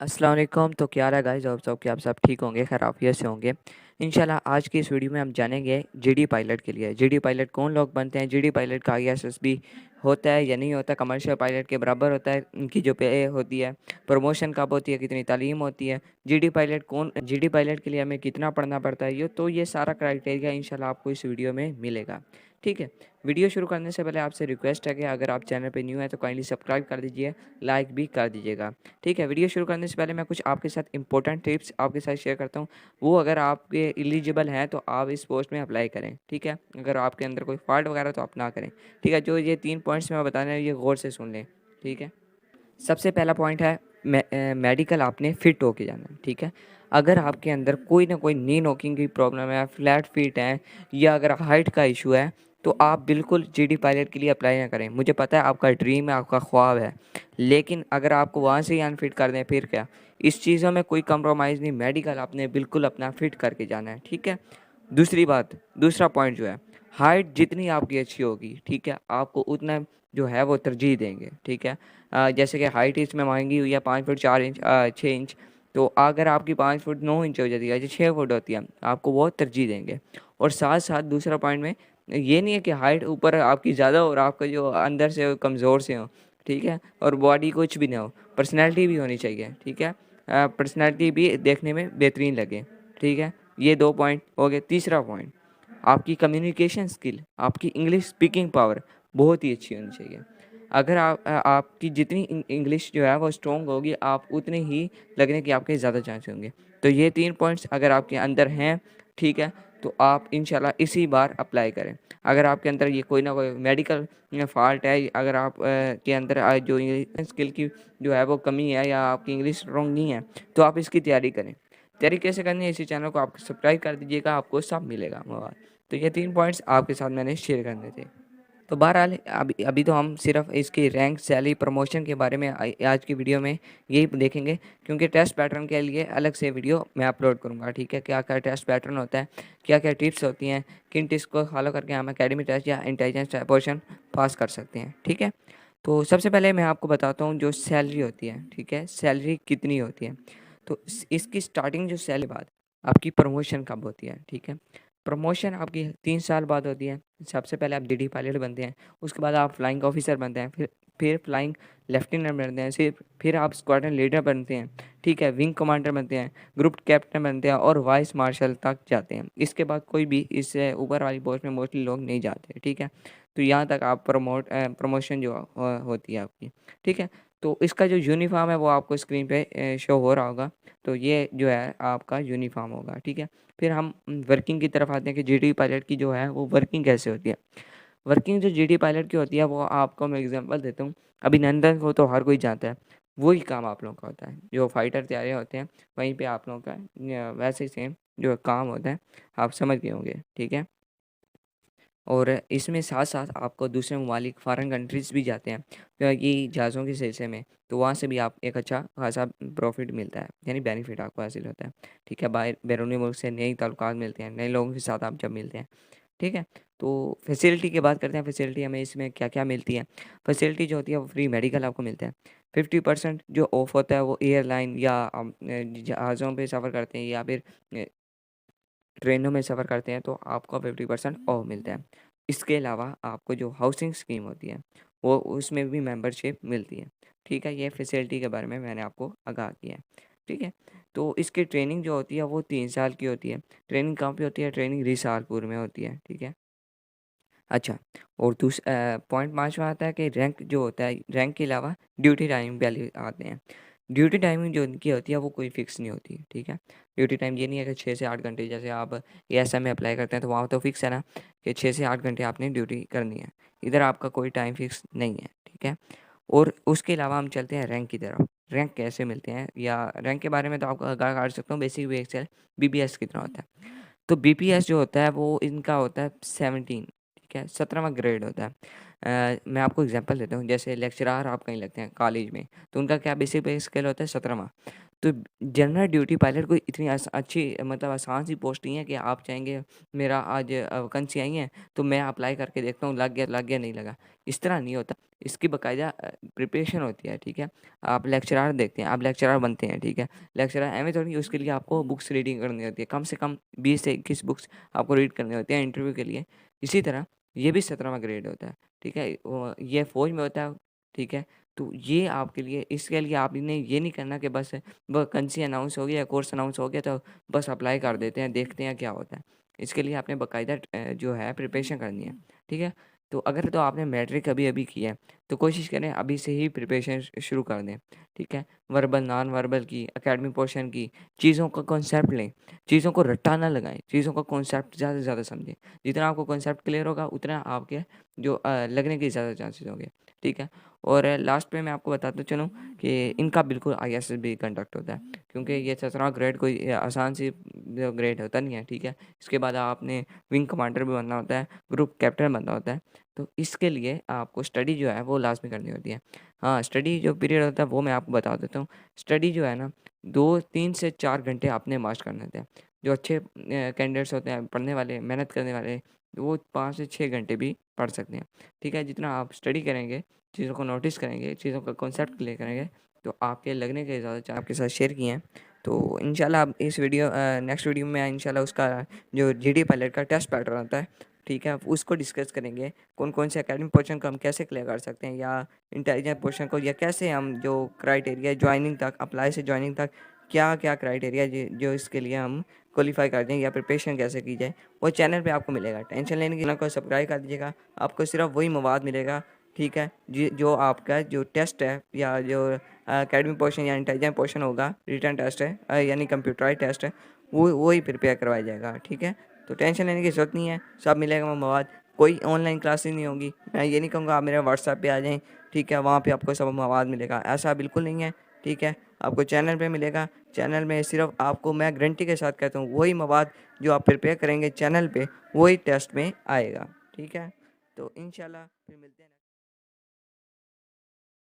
अस्सलाम वालेकुम। तो क्या हाल है गाइस? होप सो कि आप सब ठीक होंगे, खैर आफियत से होंगे। इंशाल्लाह आज की इस वीडियो में हम जानेंगे जीडी पायलट के लिए। जीडी पायलट कौन लोग बनते हैं, जीडी पायलट का आईएसएसबी होता है या नहीं होता, कमर्शियल पायलट के बराबर होता है, उनकी जो पे होती है, प्रमोशन कब होती है, कितनी तालीम होती है, जीडी पायलट के लिए हमें कितना पढ़ना पड़ता है, ये सारा क्राइटेरिया इंशाल्लाह आपको इस वीडियो में मिलेगा। ठीक है, वीडियो शुरू करने से पहले आपसे रिक्वेस्ट है कि अगर आप चैनल पे न्यू है तो काइंडली सब्सक्राइब कर दीजिए, लाइक भी कर दीजिएगा। ठीक है, वीडियो शुरू करने से पहले मैं कुछ आपके साथ इंपॉर्टेंट टिप्स आपके साथ शेयर करता हूँ। वो अगर आपके एलिजिबल हैं तो आप इस पोस्ट में अप्लाई करें। ठीक है, अगर आपके अंदर कोई फॉल्ट वगैरह तो आप ना करें। ठीक है, जो ये 3 पॉइंट्स मैं बता रहा हूँ ये गौर से सुन लें। ठीक है, सबसे पहला पॉइंट है मेडिकल आपने फिट होके जाना है। ठीक है, अगर आपके अंदर कोई ना कोई नी नॉकिंग की प्रॉब्लम है, फ्लैट फीट है या अगर हाइट का इशू है तो आप बिल्कुल जीडी पायलट के लिए अप्लाई ना करें। मुझे पता है आपका ड्रीम है, आपका ख्वाब है, लेकिन अगर आपको वहाँ से ही अनफिट कर दें फिर क्या। इस चीज़ों में कोई कंप्रोमाइज़ नहीं, मेडिकल आपने बिल्कुल अपना फिट करके जाना है। ठीक है, दूसरा पॉइंट जो है, हाइट जितनी आपकी अच्छी होगी, ठीक है, आपको उतना जो है वो तरजीह देंगे। ठीक है, जैसे कि हाइट इसमें मांगी हुई है 5 फुट 4 इंच 6 इंच, तो अगर आपकी 5 फुट 9 इंच हो जाती है या 6 फुट होती है, आपको वो तरजीह देंगे। और साथ साथ दूसरा पॉइंट में ये नहीं है कि हाइट ऊपर आपकी ज़्यादा और आपका जो अंदर से कमज़ोर से हो। ठीक है, और बॉडी कुछ भी ना हो, पर्सनैलिटी भी होनी चाहिए। ठीक है, पर्सनैलिटी भी देखने में बेहतरीन लगे। ठीक है, ये 2 पॉइंट हो गए। तीसरा पॉइंट, आपकी कम्युनिकेशन स्किल, आपकी इंग्लिश स्पीकिंग पावर बहुत ही अच्छी होनी चाहिए। अगर आपकी जितनी इंग्लिश जो है वो स्ट्रॉन्ग होगी, आप उतने ही लगने के आपके ज़्यादा चांस होंगे। तो ये 3 पॉइंट्स अगर आपके अंदर हैं, ठीक है, तो आप इंशाल्लाह इसी बार अप्लाई करें। अगर आपके अंदर ये कोई ना कोई मेडिकल फ़ॉल्ट है, अगर आप के अंदर जो इंग्लिश स्किल की जो है वो कमी है या आपकी इंग्लिश स्ट्रॉन्ग नहीं है, तो आप इसकी तैयारी करें। तैयारी कैसे करनी है, इसी चैनल को आप सब्सक्राइब कर दीजिएगा, आपको सब मिलेगा मोबाइल। तो ये 3 पॉइंट्स आपके साथ मैंने शेयर करने थे। तो बहरहाल अभी अभी तो हम सिर्फ इसकी रैंक, सैलरी, प्रमोशन के बारे में आज की वीडियो में यही देखेंगे, क्योंकि टेस्ट पैटर्न के लिए अलग से वीडियो मैं अपलोड करूंगा। ठीक है, क्या क्या टेस्ट पैटर्न होता है, क्या क्या टिप्स होती हैं, किन टिप्स को फॉलो करके हम एकेडमी टेस्ट या इंटेलिजेंस पोर्शन पास कर सकते हैं। ठीक है, तो सबसे पहले मैं आपको बताता हूँ जो सैलरी होती है। ठीक है, सैलरी कितनी होती है, तो इसकी स्टार्टिंग जो सैलरी बाद आपकी प्रमोशन कब होती है। ठीक है, प्रमोशन आपकी 3 साल बाद होती है। सबसे पहले आप डीडी पायलट बनते हैं, उसके बाद आप फ्लाइंग ऑफिसर बनते हैं, फिर फ्लाइंग लेफ्टिनेंट बनते हैं, फिर आप स्क्वाड्रन लीडर बनते हैं। ठीक है, विंग कमांडर बनते हैं, ग्रुप कैप्टन बनते हैं और वाइस मार्शल तक जाते हैं। इसके बाद कोई भी इससे ऊपर वाली पोस्ट में मोस्टली लोग नहीं जाते। ठीक है, तो यहाँ तक आप प्रमोशन जो होती है आपकी। ठीक है, तो इसका जो यूनिफॉर्म है वो आपको स्क्रीन पे शो हो रहा होगा। तो ये जो है आपका यूनिफॉर्म होगा। ठीक है, फिर हम वर्किंग की तरफ आते हैं कि जीडी पायलट की जो है वो वर्किंग कैसे होती है। वर्किंग जो जीडी पायलट की होती है वो आपको मैं एग्जांपल देता हूँ। अभिनंदन को तो हर कोई जानता है, वही काम आप लोगों का होता है। जो फाइटर तैयारी होते हैं वहीं पे आप लोगों का वैसे ही सेम जो काम होता है, आप समझ गए होंगे। ठीक है, और इसमें साथ-साथ आपको दूसरे ममालिक फ़ॉरेन कंट्रीज़ भी जाते हैं ये जहाज़ों के सिलसिले में, तो वहाँ से भी आप एक अच्छा खासा प्रॉफ़िट मिलता है, यानी बेनिफिट आपको हासिल होता है। ठीक है, बाहर बैरूनी मुल्क से नए ताल्लुकात मिलते हैं, नए लोगों के साथ आप जब मिलते हैं। ठीक है, तो फैसिलिटी की बात करते हैं, फैसिलिटी हमें इसमें क्या-क्या मिलती है। फैसिलिटी जो होती है वो फ्री मेडिकल आपको मिलता है। 50% जो ऑफ होता है वो एयरलाइन या जहाज़ों पे सफ़र करते हैं या फिर अ, ट्रेनों में सफ़र करते हैं तो आपको 50% ऑफ मिलता है। इसके अलावा आपको जो हाउसिंग स्कीम होती है वो उसमें भी मेंबरशिप मिलती है। ठीक है, ये फैसिलिटी के बारे में मैंने आपको आगाह किया है। ठीक है, तो इसकी ट्रेनिंग जो होती है वो 3 साल की होती है। ट्रेनिंग कहाँ पे होती है? ट्रेनिंग रिसालपुर में होती है। ठीक है, अच्छा, और पॉइंट 5वां आता है कि रैंक जो होता है, रैंक के अलावा ड्यूटी टाइम वाले आते हैं। ड्यूटी टाइमिंग जो इनकी होती है वो कोई फ़िक्स नहीं होती। ठीक है, ड्यूटी टाइम ये नहीं है कि 6 से 8 घंटे, जैसे आप एएसआई में अप्लाई करते हैं तो वहाँ तो फ़िक्स है ना कि 6 से 8 घंटे आपने ड्यूटी करनी है। इधर आपका कोई टाइम फ़िक्स नहीं है। ठीक है, और उसके अलावा हम चलते हैं रैंक की तरफ। रैंक कैसे मिलते हैं या रैंक के बारे में तो आपको आगाह कर सकता हूँ, बेसिक बेसिक बीबीएस कितना होता है। तो बीपीएस जो होता है वो इनका होता है 17। ठीक है, 17वां ग्रेड होता है। मैं आपको एग्जांपल देता हूँ, जैसे लेक्चरार आप कहीं लगते हैं कॉलेज में, तो उनका क्या बेसिक पे स्केल होता है 17वां। तो जनरल ड्यूटी पायलट कोई इतनी अच्छी मतलब आसान सी पोस्ट नहीं है कि आप चाहेंगे मेरा आज वैकेंसी आई है तो मैं अप्लाई करके देखता हूँ, लग गया नहीं लगा। इस तरह नहीं होता। इसकी बाकायदा प्रिपरेशन होती है, ठीक है। आप लेक्चरार देखते हैं, आप लेक्चरार बनते हैं, ठीक है। लेक्चरार एम थोड़ी, उसके लिए आपको बुक्स रीडिंग करनी होती है, कम से कम 20 से 21 बुक्स आपको रीड करनी होती है इंटरव्यू के लिए। इसी तरह ये भी 17वां ग्रेड होता है, ठीक है। ये फौज में होता है, ठीक है। तो ये आपके लिए, इसके लिए आपने ये नहीं करना कि बस वैकेंसी अनाउंस हो गया, कोर्स अनाउंस हो गया तो बस अप्लाई कर देते हैं, देखते हैं क्या होता है। इसके लिए आपने बाकायदा जो है प्रिपरेशन करनी है, ठीक है। तो अगर तो आपने मैट्रिक अभी की है तो कोशिश करें अभी से ही प्रिपरेशन शुरू कर दें, ठीक है। वर्बल, नॉन वर्बल की, एकेडमिक पोर्शन की, चीज़ों का कॉन्सेप्ट लें, चीज़ों को रट्टा ना लगाएं, चीज़ों का कॉन्सेप्ट ज़्यादा से ज़्यादा समझें। जितना आपको कॉन्सेप्ट क्लियर होगा उतना आपके जो लगने के ज़्यादा चांसेस होंगे, ठीक है। और लास्ट में मैं आपको बताता चलूँ कि इनका बिल्कुल आईएसएस भी कंडक्ट होता है, क्योंकि ये 17वां ग्रेड कोई आसान सी ग्रेड होता नहीं है, ठीक है। इसके बाद आपने विंग कमांडर भी बनना होता है, ग्रुप कैप्टन बनना होता है। तो इसके लिए आपको स्टडी जो है वो लाजमी करनी होती है। हाँ, स्टडी जो पीरियड होता है वो मैं आपको बता देता हूँ। स्टडी जो है ना, 2 3 से 4 घंटे आपने मार्च करने होते हैं। जो अच्छे कैंडिडेट्स होते हैं, पढ़ने वाले, मेहनत करने वाले, वो 5 से 6 घंटे भी पढ़ सकते हैं, ठीक है। जितना आप स्टडी करेंगे, चीज़ों को नोटिस करेंगे, चीज़ों का कॉन्सेप्ट क्लियर करेंगे, तो आपके लगने के ज़्यादा चांस आपके साथ शेयर किए हैं। तो इंशाल्लाह आप इस वीडियो नेक्स्ट वीडियो में इंशाल्लाह उसका जो जीडी पायलट का टेस्ट पैटर्न होता है, ठीक है, उसको डिस्कस करेंगे। कौन कौन से एकेडमिक पोर्शन को हम कैसे क्लियर कर सकते हैं, या इंटेलिजेंट पोर्शन को, या कैसे हम जो क्राइटेरिया ज्वाइनिंग तक, अप्लाई से ज्वाइनिंग तक क्या क्या क्राइटेरिया जो इसके लिए हम क्वालिफाई कर दें, या प्रिपरेशन कैसे की जाए, वो चैनल पे आपको मिलेगा। टेंशन लेने की चैनल को सब्सक्राइब कर दीजिएगा, आपको सिर्फ वही मवाद मिलेगा, ठीक है, जो आपका जो टेस्ट है, या जो एकेडमिक पोर्शन या इंटेलिजेंट पोर्शन होगा, रिटन टेस्ट है यानी कंप्यूटराइज टेस्ट है, वो ही प्रिपेयर करवाया जाएगा, ठीक है। तो टेंशन लेने की ज़रूरत नहीं है, सब मिलेगा मवाद। कोई ऑनलाइन क्लासेस नहीं होंगी, मैं ये नहीं कहूँगा आप मेरे व्हाट्सएप पे आ जाएं, ठीक है, वहाँ पे आपको सब मवाद मिलेगा, ऐसा बिल्कुल नहीं है, ठीक है। आपको चैनल पे मिलेगा। चैनल में सिर्फ आपको मैं गारंटी के साथ कहता हूँ, वही मवाद जो आप प्रिपेयर करेंगे चैनल पे, वही टेस्ट में आएगा, ठीक है। तो इंशाल्लाह फिर मिलते हैं।